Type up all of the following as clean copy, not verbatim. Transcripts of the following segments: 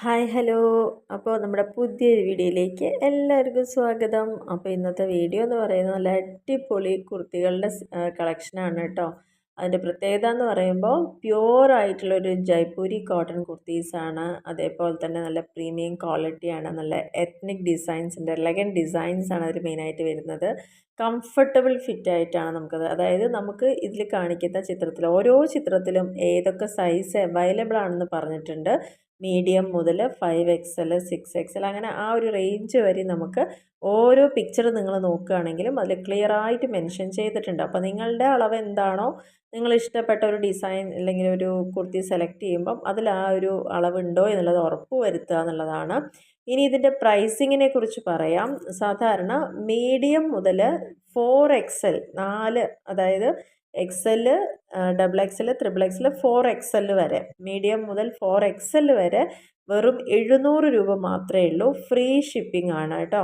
Hi hello. അപ്പോൾ നമ്മുടെ പുതിയൊരു വീഡിയോയിലേക്ക് എല്ലാവർക്കും സ്വാഗതം. അപ്പോൾ ഇന്നത്തെ വീഡിയോ എന്ന് പറയുന്നത് നല്ല അടിപൊളി കുർത്തികളുടെ കളക്ഷനാണ് കേട്ടോ. അതിൻ്റെ പ്രത്യേകത എന്ന് പറയുമ്പോൾ പ്യുവർ ആയിട്ടുള്ളൊരു ജയ്പൂരി കോട്ടൺ കുർത്തീസാണ്. അതേപോലെ തന്നെ നല്ല പ്രീമിയം ക്വാളിറ്റിയാണ്. നല്ല എത്നിക് ഡിസൈൻസിൻ്റെ എലഗൻറ്റ് ഡിസൈൻസാണ് അതിൽ മെയിനായിട്ട് വരുന്നത്. കംഫർട്ടബിൾ ഫിറ്റായിട്ടാണ് നമുക്കത്, അതായത് നമുക്ക് ഇതിൽ കാണിക്കുന്ന ചിത്രത്തിൽ ഓരോ ചിത്രത്തിലും ഏതൊക്കെ സൈസ് അവൈലബിൾ ആണെന്ന് പറഞ്ഞിട്ടുണ്ട്. മീഡിയം മുതൽ 5XL 6XL അങ്ങനെ ആ ഒരു റേഞ്ച് വരെ നമുക്ക് ഓരോ പിക്ചർ നിങ്ങൾ നോക്കുകയാണെങ്കിലും അതിൽ ക്ലിയർ ആയിട്ട് മെൻഷൻ ചെയ്തിട്ടുണ്ട്. അപ്പോൾ നിങ്ങളുടെ അളവ് എന്താണോ, നിങ്ങൾ ഇഷ്ടപ്പെട്ട ഒരു ഡിസൈൻ അല്ലെങ്കിൽ ഒരു കുർത്തി സെലക്ട് ചെയ്യുമ്പം അതിൽ ആ ഒരു അളവുണ്ടോ എന്നുള്ളത് ഉറപ്പ് വരുത്തുക എന്നുള്ളതാണ്. ഇനി ഇതിൻ്റെ പ്രൈസിങ്ങിനെ കുറിച്ച് പറയാം. സാധാരണ മീഡിയം മുതൽ 4XL 4, അതായത് XL, XXL, XXL, 4XL വരെ, മീഡിയം മുതൽ 4XL വരെ വെറും 700 രൂപ മാത്രമേ ഉള്ളൂ. ഫ്രീ ഷിപ്പിംഗ് ആണ് കേട്ടോ.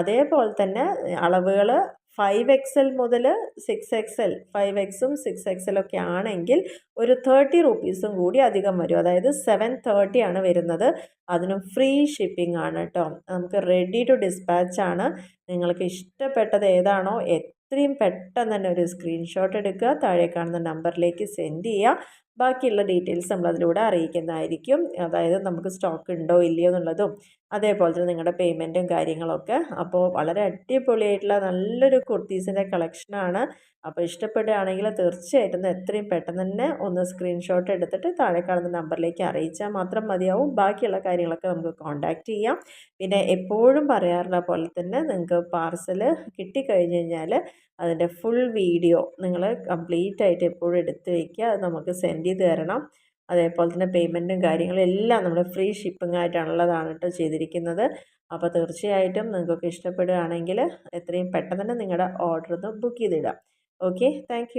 അതേപോലെ തന്നെ അളവുകൾ 5XL മുതൽ 6XL, 5Xും 6XL ഒക്കെ ആണെങ്കിൽ ഒരു 30 റുപ്പീസും കൂടി അധികം വരും. അതായത് 730 ആണ് വരുന്നത്. അതിനും ഫ്രീ ഷിപ്പിംഗ് ആണ് കേട്ടോ. നമുക്ക് റെഡി ടു ഡിസ്പാച്ച് ആണ്. നിങ്ങൾക്ക് ഇഷ്ടപ്പെട്ടത് ഏതാണോ എത്രയും പെട്ടെന്ന് തന്നെ ഒരു സ്ക്രീൻഷോട്ട് എടുക്കുക, താഴെ കാണുന്ന നമ്പറിലേക്ക് സെൻഡ് ചെയ്യുക. ബാക്കിയുള്ള ഡീറ്റെയിൽസ് നമ്മളതിലൂടെ അറിയിക്കുന്നതായിരിക്കും. അതായത് നമുക്ക് സ്റ്റോക്ക് ഉണ്ടോ ഇല്ലയോ എന്നുള്ളതും അതേപോലെ തന്നെ നിങ്ങളുടെ പേയ്മെൻറ്റും കാര്യങ്ങളൊക്കെ. അപ്പോൾ വളരെ അടിപൊളിയായിട്ടുള്ള നല്ലൊരു കുർത്തീസിൻ്റെ കളക്ഷനാണ്. അപ്പോൾ ഇഷ്ടപ്പെടുകയാണെങ്കിൽ തീർച്ചയായിട്ടും എത്രയും പെട്ടെന്ന് തന്നെ ഒന്ന് സ്ക്രീൻഷോട്ട് എടുത്തിട്ട് താഴെ കാണുന്ന നമ്പറിലേക്ക് അറിയിച്ചാൽ മാത്രം മതിയാവും. ബാക്കിയുള്ള കാര്യങ്ങളൊക്കെ നമുക്ക് കോൺടാക്റ്റ് ചെയ്യാം. പിന്നെ എപ്പോഴും പറയാറുള്ള പോലെ തന്നെ നിങ്ങൾക്ക് പാർസൽ കിട്ടിക്കഴിഞ്ഞ് കഴിഞ്ഞാൽ അതിൻ്റെ ഫുൾ വീഡിയോ നിങ്ങൾ കംപ്ലീറ്റ് ആയിട്ട് എപ്പോഴും എടുത്ത് വയ്ക്കുക. അത് നമുക്ക് സെൻഡ് ചെയ്ത് തരണം. അതേപോലെ തന്നെ പേയ്മെൻറ്റും കാര്യങ്ങളും എല്ലാം നമ്മൾ ഫ്രീ ഷിപ്പിംഗ് ആയിട്ടാണുള്ളതാണ് കേട്ടോ ചെയ്തിരിക്കുന്നത്. അപ്പോൾ തീർച്ചയായിട്ടും നിങ്ങൾക്കൊക്കെ ഇഷ്ടപ്പെടുകയാണെങ്കിൽ എത്രയും പെട്ടെന്ന് തന്നെ നിങ്ങളുടെ ഓർഡർ ഒന്ന് ബുക്ക് ചെയ്തിടാം. Okay, thank